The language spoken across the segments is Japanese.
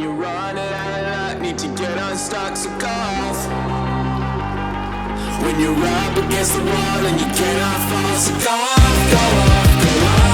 you're running out of luck, need to get unstuck, so go off. When you're up against the wall and you cannot fall, so go off, go off, go off.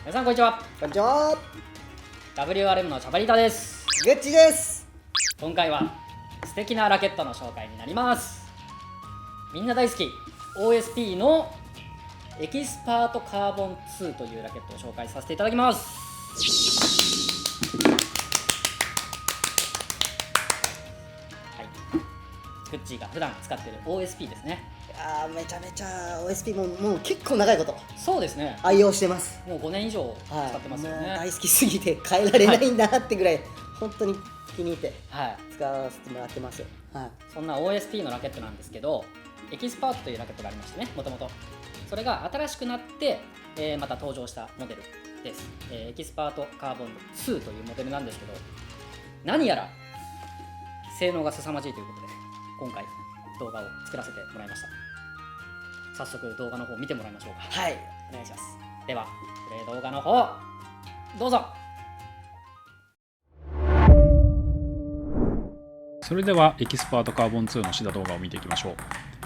皆さんこんにちは。こんにちは。 WRM のチャバリータです。グッチです。今回は素敵なラケットの紹介になります。みんな大好き OSP のエキスパートカーボン2というラケットを紹介させていただきます。はい、グッチーが普段使っている OSP ですね。めちゃめちゃ OSP もう結構長いことそうですね、愛用してます。もう5年以上使ってますよね。もう大好きすぎて変えられないなってぐらい、本当に気に入ってはい、使わせてもらってます。そんな OSP のラケットなんですけど、エキスパートというラケットがありましてね、もともとそれが新しくなって、また登場したモデルです。エキスパートカーボン2というモデルなんですけど、何やら性能が凄まじいということで今回動画を作らせてもらいました。早速動画の方を見てもらいましょうか。はい、お願いします。ではプレイ動画の方どうぞ。それではエキスパートカーボン2のシダ動画を見ていきましょう。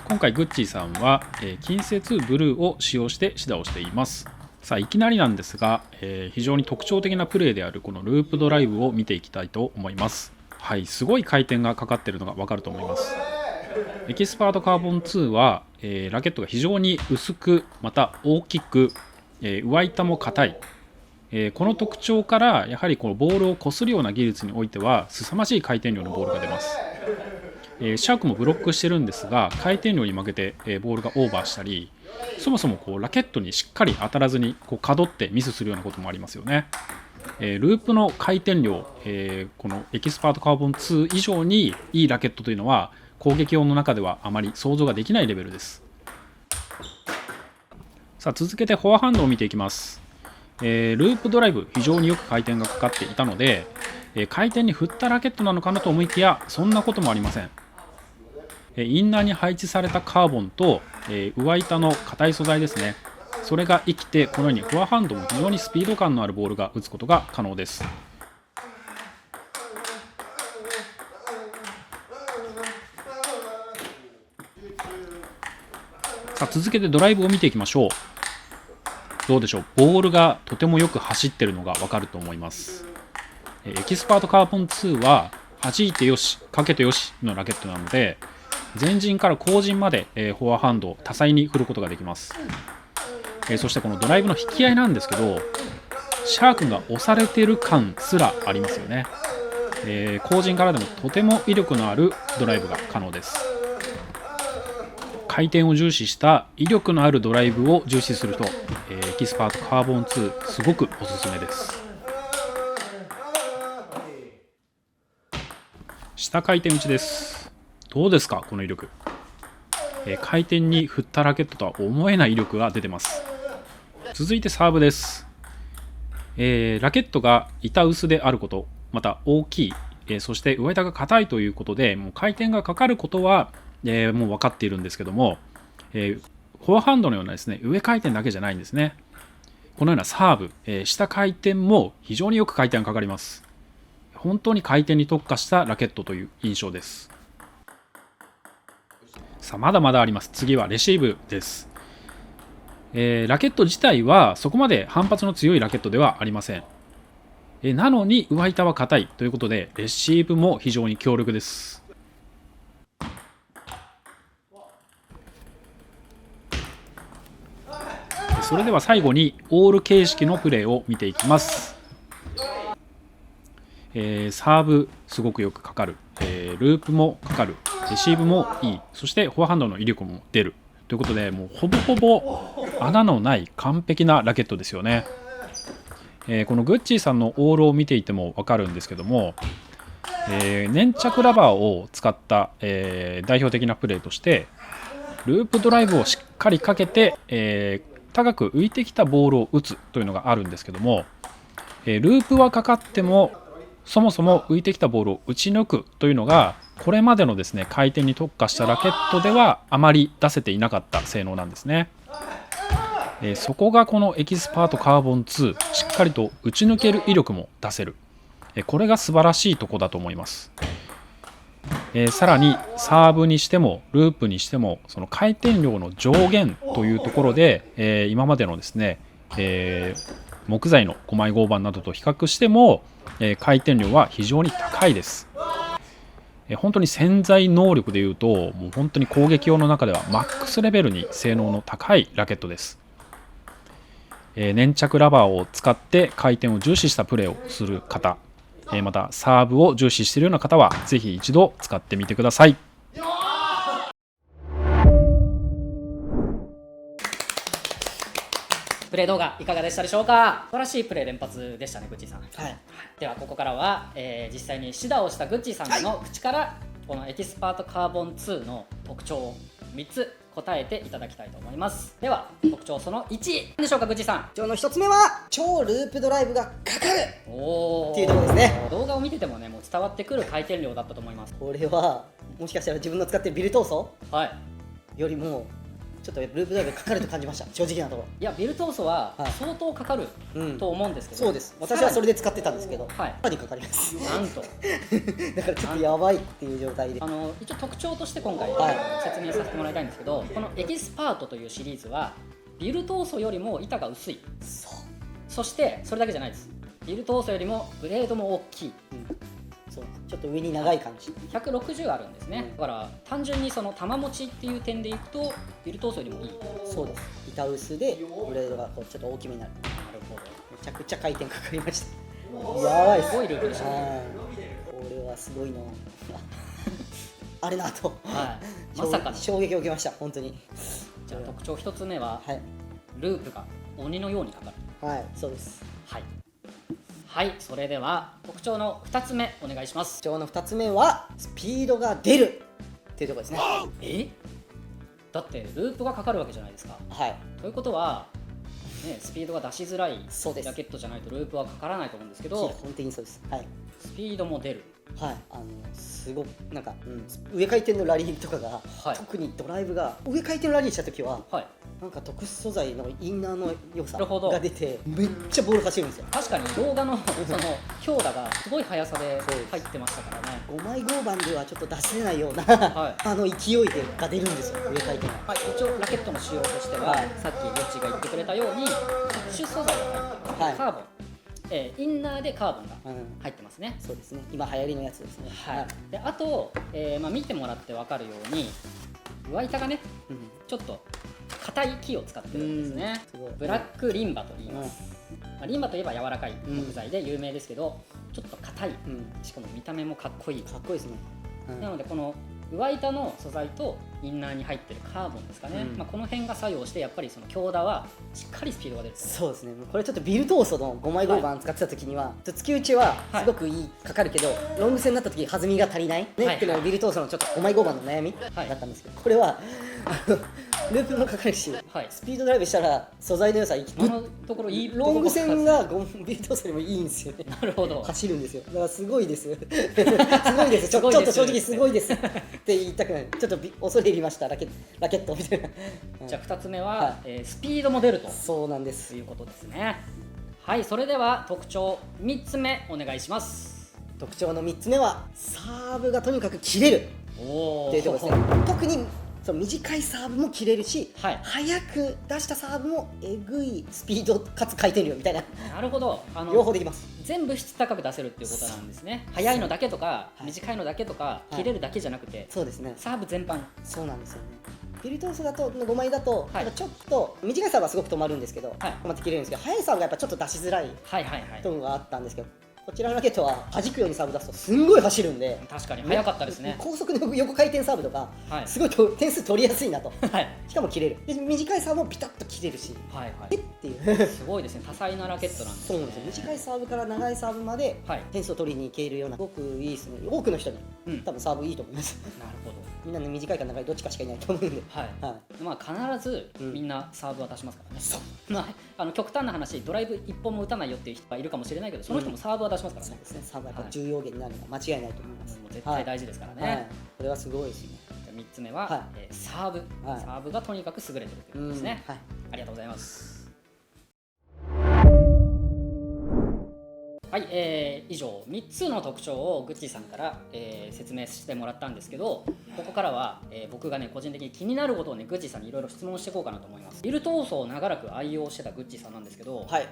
今回グッチーさんは近接ブルーを使用してシダをしています。さあいきなりなんですが、非常に特徴的なプレーであるこのループドライブを見ていきたいと思います。はい、すごい回転がかかっているのがわかると思います。エキスパートカーボン2は、ラケットが非常に薄くまた大きく、上板も硬い、この特徴からやはりこのボールを擦るような技術においては凄まじい回転量のボールが出ます。シャークもブロックしてるんですが回転量に負けて、ボールがオーバーしたり、そもそもこうラケットにしっかり当たらずにこう角ってミスするようなこともありますよね。ループの回転量、このエキスパートカーボン2以上にいいラケットというのは攻撃用の中ではあまり想像ができないレベルです。さあ続けてフォアハンドを見ていきます。ループドライブ非常によく回転がかかっていたので、回転に振ったラケットなのかなと思いきやそんなこともありません。インナーに配置されたカーボンと、上板の硬い素材ですね、それが生きてこのようにフォアハンドも非常にスピード感のあるボールが打つことが可能です。さあ続けてドライブを見ていきましょう。どうでしょう、ボールがとてもよく走っているのがわかると思います。エキスパートカーボン2は弾いてよしかけてよしのラケットなので前陣から後陣まで、フォアハンドを多彩に振ることができます。そしてこのドライブの引き合いなんですけど、シャークが押されている感すらありますよね。後陣からでもとても威力のあるドライブが可能です。回転を重視した威力のあるドライブを重視すると、エキスパートカーボン2すごくおすすめです。下回転打ちです。どうですかこの威力。回転に振ったラケットとは思えない威力が出てます。続いてサーブです。ラケットが板薄であること、また大きい、そして上板が硬いということでもう回転がかかることは、もう分かっているんですけども、フォアハンドのようなですね上回転だけじゃないんですね。このようなサーブ、下回転も非常によく回転がかかります。本当に回転に特化したラケットという印象です。さあまだまだあります。次はレシーブです。ラケット自体はそこまで反発の強いラケットではありません。なのに上板は硬いということでレシーブも非常に強力です。それでは最後にオール形式のプレーを見ていきます。サーブすごくよくかかる、ループもかかる、レシーブもいい、そしてフォアハンドの威力も出るということでもうほぼほぼ穴のない完璧なラケットですよね。このグッチーさんのオールを見ていても分かるんですけども、粘着ラバーを使った、代表的なプレーとしてループドライブをしっかりかけて、高く浮いてきたボールを打つというのがあるんですけども、ループはかかってもそもそも浮いてきたボールを打ち抜くというのがこれまでのですね回転に特化したラケットではあまり出せていなかった性能なんですね。そこがこのエキスパートカーボン2、しっかりと打ち抜ける威力も出せる、これが素晴らしいところだと思います。さらにサーブにしてもループにしてもその回転量の上限というところで、今までのですね、木材の5枚合板などと比較しても、回転量は非常に高いです。本当に潜在能力でいうともう本当に攻撃用の中ではマックスレベルに性能の高いラケットです。粘着ラバーを使って回転を重視したプレーをする方、またサーブを重視しているような方はぜひ一度使ってみてください。プレー動画いかがでしたでしょうか。素晴らしいプレー連発でしたね、グッチーさん。はい。ではここからは、実際に指導をしたグッチーさんの口から、このエキスパートカーボン2の特徴を3つ答えていただきたいと思います。では特徴その1、何でしょうか、グッチーさん。特徴の1つ目は超ループドライブがかかるっていうところですね。動画を見ててもね、もう伝わってくる回転量だったと思います。これはもしかしたら自分の使ってるビル闘争はいよりもちょっとループドライブかかると感じました、正直なところ。いや、ビル闘争ははい相当かかるうんと思うんですけど、そうです、私はそれで使ってたんですけど、はいさらにかかりますなんとだからちょっとやばいっていう状態で、一応特徴として今回はい説明させてもらいたいんですけど、このエキスパートというシリーズはビル闘争よりも板が薄い、そしてそれだけじゃないです。ビル闘争よりもブレードも大きい、そうちょっと上に長い感じ。160あるんですね。だから単純にその玉持ちっていう点でいくとビル闘争よりもいい。そうです、板薄でブレードがこうちょっと大きめになる。なるほど。めちゃくちゃ回転かかりました。やばいっす。すごいループでしたね。はい、これはすごいのあれなと、はい、まさかの。衝撃を受けました、本当に。じゃあ特徴1つ目は、はいループが鬼のようにかかる。はい、そうです。はいはい、それでは特徴の2つ目お願いします。特徴の2つ目はスピードが出るっていうところですね。えだってループがかかるわけじゃないですか。はい、ということは、ね、スピードが出しづらいそうですラケットじゃないとループはかからないと思うんですけ基ど、本的にそうです。はいスピードも出る。はい、すごくなんか、上回転のラリーとかが、はい特にドライブが上回転のラリーした時ははい、なんか特殊素材のインナーの良さなるほどが出てめっちゃボール走るんですよ。確かに動画のその強打がすごい速さで入ってましたからね。5枚合板ではちょっと出せないような、はい勢いが出るんですよ、上回転が。はい、一応ラケットの仕様としては、はいさっきゴッチが言ってくれたように特殊素材が入ってる、はいカーボン、インナーでカーボンがうん入ってますね。そうですね、今流行りのやつですね。はい、であと、見てもらって分かるように上板がねうんちょっと硬い木を使ってるんですね。すごいブラックリンバと言います。リンバといえば柔らかい木材で有名ですけど、ちょっと硬い、しかも見た目もかっこいい。かっこいいですね。なのでこの上板の素材とインナーに入ってるカーボンですかね、この辺が作用してやっぱりその強打はしっかりスピードが出る。そうですね、これちょっとビル闘争の5枚合板使ってた時には、突き打ちはすごくいいかかるけど、ロング戦になった時弾みが足りない、ねはいっていうのがビル闘争のちょっと5枚合板の悩みはいだったんですけど、これはループもかかるし、はいスピードドライブしたら素材の良さ今のところいいロング戦がビル闘争よりもいいんですよね。なるほど。走るんですよ。だからすごいです。すごいです。ちょっと正直すごいですって言いたくない。ちょっと恐れ入りましたラケットみたいな。じゃあ2つ目は、はスピードも出るとそうなんです。いうことですね。はい、それでは特徴3つ目お願いします。特徴の3つ目はサーブがとにかく切れるおっていうところですね。特にその短いサーブも切れるし、はい早く出したサーブもえぐいスピードかつ回転量みたいななるほど。両方できます。全部質高く出せるっていうことなんですね。速いのだけとか、はい短いのだけとか、い切れるだけじゃなくて、そうですね。サーブ全般。そうなんですよね。ビルトースだと5枚だと、はいやっぱちょっと短いサーブはすごく止まるんですけど、はい止まって切れるんですけど、速いサーブがやっぱちょっと出しづらいはいはいはい。ところがあったんですけど、こちらのラケットは弾くようにサーブ出すとすんごい走るんで、確かに速かったですね。高速の横回転サーブとか、はいすごいと点数取りやすいなとはいしかも切れるで、短いサーブもピタッと切れるし、はいはえっていうすごいですね、多彩なラケットなんですね。そうなんですよ、短いサーブから長いサーブまではい点数を取りにいけるような、すごくいいですね。多くの人にうん多分サーブいいと思いますなるほど。みんなね、短いか長いどっちかしかいないと思うんで、はい、はまあ必ずみんなサーブは出しますからね、まあ、極端な話、ドライブ一本も打たないよっていう人はいるかもしれないけど、その人もサーブは出しますからね、そうですね、サーブはやっぱ重要源になるのは間違いないと思います。もう絶対大事ですからね。はい、これはすごいですね。じゃあ3つ目は、はサーブ、はいサーブがとにかく優れてるということですね。はい、ありがとうございます。はい、以上3つの特徴をグッチーさんから、説明してもらったんですけど、ここからは、僕がね個人的に気になることをねグッチーさんにいろいろ質問していこうかなと思います。ビル闘争を長らく愛用してたグッチーさんなんですけど、はい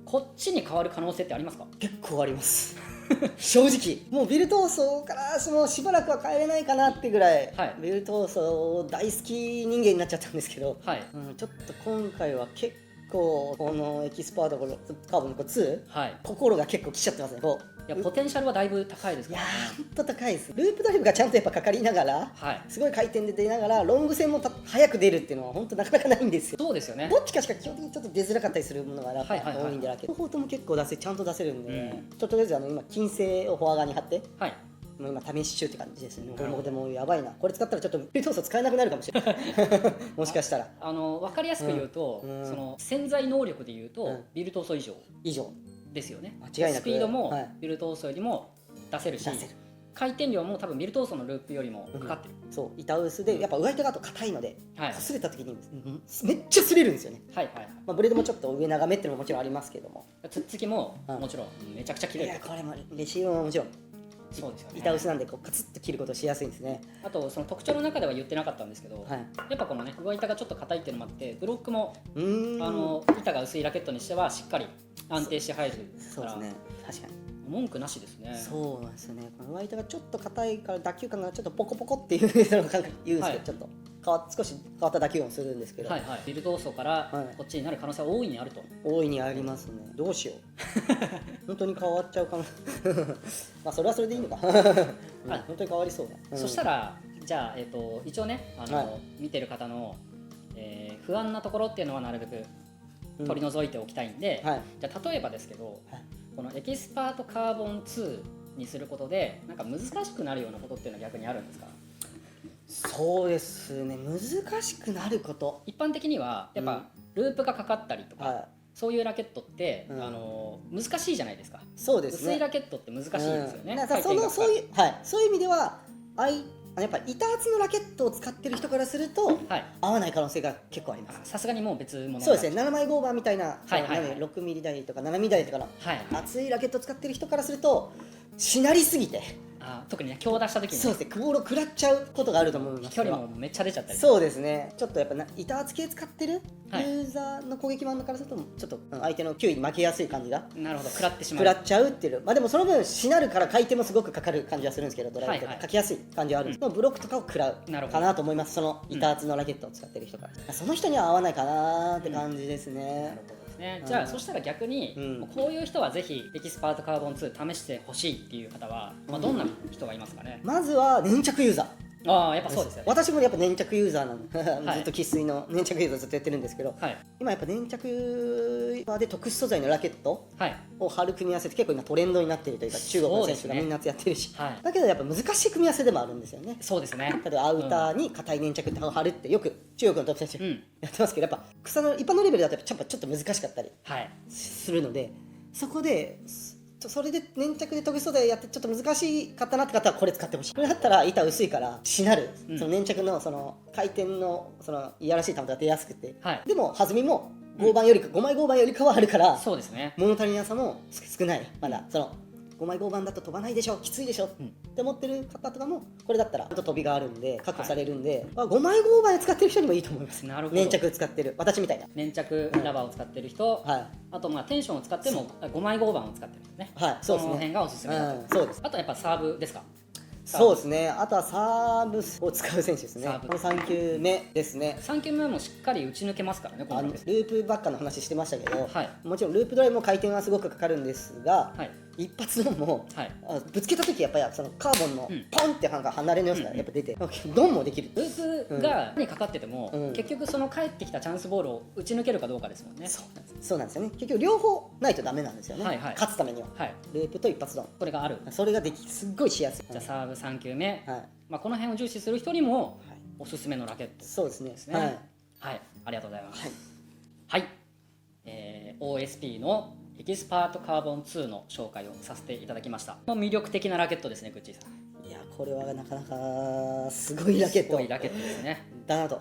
こっちに変わる可能性ってありますか？結構あります正直もうビル闘争からもうしばらくは帰れないかなってぐらい、はい、ビル闘争大好き人間になっちゃったんですけど、はいちょっと今回は結構このエキスパートカーボンの2、はい、心が結構来ちゃってますね。こういやポテンシャルはだいぶ高いですいやからね。ーほんと高いです。ループドライブがちゃんとやっぱかかりながら、はい、すごい回転で出ながらロング線も早く出るっていうのは本当なかなかないんですよ。そうですよね。どっちかしか基本的にちょっと出づらかったりするものがやっぱはいはいはい多いんで、両方とも結構ちゃんと出せるんで、うんとりあえず今金星をフォア側に貼ってはい、もう今試し中って感じですね。なるほどこれもでもやばいな、これ使ったらちょっとビル闘争使えなくなるかもしれないもしかしたら分かりやすく言うと、うんその潜在能力で言うと、うんビル闘争以上以上ですよね。間違いなくスピードもはいビル闘争よりも出せるし、出せる。回転量も多分ビル闘争のループよりもかかってる、そう板薄でやっぱ上手がと硬いので、はい擦れた時にめっちゃ擦れるんですよね。はいはいはい。まあ、ブレードもちょっと上長めっていうのももちろんありますけども、つっつきもうんもちろんめちゃくちゃ切れるいや。これもレシーブももちろんそうですよね。板薄なんでこうカツッと切ることしやすいんですね。あとその特徴の中では言ってなかったんですけど、はい、やっぱこのね上板がちょっと硬いっていうのもあって、ブロックも板板が薄いラケットにしてはしっかり安定して入るから、そうですね、確かに文句なしですね。そうなんですよね。この上板がちょっと硬いから打球感がちょっとポコポコっていう感覚言うんですけど、はいちょっと少し変わった打球音するんですけど、はいはい、ビル闘争からはいこっちになる可能性は大いにあると。大いにありますね。どうしよう本当に変わっちゃうかなまあそれはそれでいいのかうん本当に変わりそうだ、そしたらじゃあ、一応ねはい見てる方の、不安なところっていうのはなるべく取り除いておきたいんで、はいじゃあ例えばですけど、はいこのエキスパートカーボン2にすることでなんか難しくなるようなことっていうのは逆にあるんですか？そうですね、難しくなること一般的にはやっぱループがかかったりとか、はそういうラケットって、うん難しいじゃないですか。いそうですね。薄いラケットって難しいですよね。だから回転がかかるそういう意味ではやっぱ板厚のラケットを使ってる人からするとはい、合わない可能性が結構あります。さすがにもう別物そうですね、7枚5番みたいな、はいはいはい6ミリ台とか7ミリ台とかのはい、厚いラケットを使ってる人からするとしなりすぎて、特にね強打した時に、そうですね、ボールを食らっちゃうことがあると思います。距離もめっちゃ出ちゃったり、そうですね、ちょっとやっぱ板厚系使ってるユはいーザーの攻撃マンからするとちょっと相手の球威に負けやすい感じがなるほど、食らってしまう。食らっちゃうっていう、まあでもその分しなるから回転もすごくかかる感じはするんですけど、ドライブとはいはいかかきやすい感じはあるんですけど、ブロックとかを食らうなるほどかなと思います。その板厚のラケットを使ってる人から、その人には合わないかなって感じですなねる。ほどですね。じゃあ、そしたら逆に、もうこういう人はぜひエキスパートカーボン2試してほしいっていう方は、まあ、どんな人がいますかね？まずは粘着ユーザー。ああ、やっぱそうですよね。私もやっぱ粘着ユーザーなんで、はいずっと生粋の粘着ユーザーずっとやってるんですけど、はい今やっぱ粘着で特殊素材のラケットはいを貼る組み合わせって結構今トレンドになっているというか、中国の選手がみんなやってるし、はいだけどやっぱ難しい組み合わせでもあるんですよね。そうですね。例えばアウターに硬い粘着って貼るってよく中国のトップ選手うんやってますけど、やっぱ草の一般のレベルだとやっぱちょっと難しかったりはいするので、そこでそれで粘着で特殊素材やってちょっと難しかったなって方はこれ使ってほしい。これだったら板薄いからしなる、うんその粘着のその回転のそのいやらしい球が出やすくて、はいでも弾みも5番よりか、5枚5番よりかはあるからそうですね。物足りなさも少ない。まだその5枚5番だと飛ばないでしょ、きついでしょ、って思ってる方とかもこれだったらちょっと飛びがあるんで確保されるんで、5枚5番で使ってる人にもいいと思います。なるほど粘着使ってる私みたいな。粘着ラバーを使ってる人、はいあとまあテンションを使っても5枚5番を使ってる人ね。はい、そうですね。その辺がおすすめだと。そうです。あとやっぱサーブですか？そうですね。あとはサーブを使う選手ですね。サーブこの3球目ですね。 3球目もしっかり打ち抜けますからね、このループばっかの話してましたけど、はいもちろんループドライブも回転はすごくかかるんですが、はい一発ドンも、はいぶつけた時やっぱりそのカーボンのうんポンって離れの様子がやっぱ出て、ドンもできる。ループがにかかってても、うん結局その返ってきたチャンスボールを打ち抜けるかどうかですもんね。そうなんですよね。結局両方ないとダメなんですよね、はいはい勝つためには。はい、ループと一発ドン、これがある。それがすっごいしやすい。じゃあサーブ3球目、はい、まあ、この辺を重視する人にもおすすめのラケットそうですね。ですね。はいはい、ありがとうございます。はいはい、OSP のエキスパートカーボン2の紹介をさせていただきました。魅力的なラケットですね、グッチーさん。いやこれはなかなかすごいラケットすごいラケットですね。だなと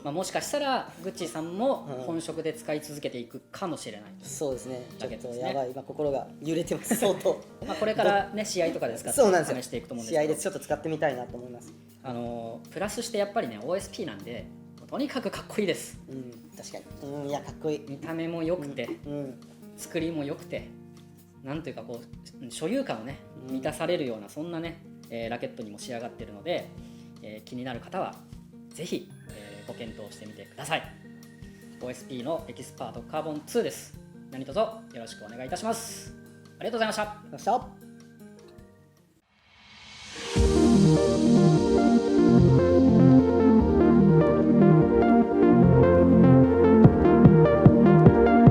まあ、もしかしたらグッチーさんも本職で使い続けていくかもしれない。そうですね。ちょっとラケットですねやばい、今心が揺れてます相当まあこれからね試合とかで使ってそうなんですよ。試していくと思うんですけど、試合でちょっと使ってみたいなと思います。プラスしてやっぱりね OSP なんでとにかくかっこいいです。うん確かに。うんいやかっこいい。見た目も良くて、うん作りも良くて、なんというかこう所有感をね満たされるようなそんなね、ラケットにも仕上がっているので、気になる方はぜひ、ご検討してみてください。 OSP のエキスパートカーボン2です。何卒よろしくお願いいたします。ありがとうございました。よっしゃ。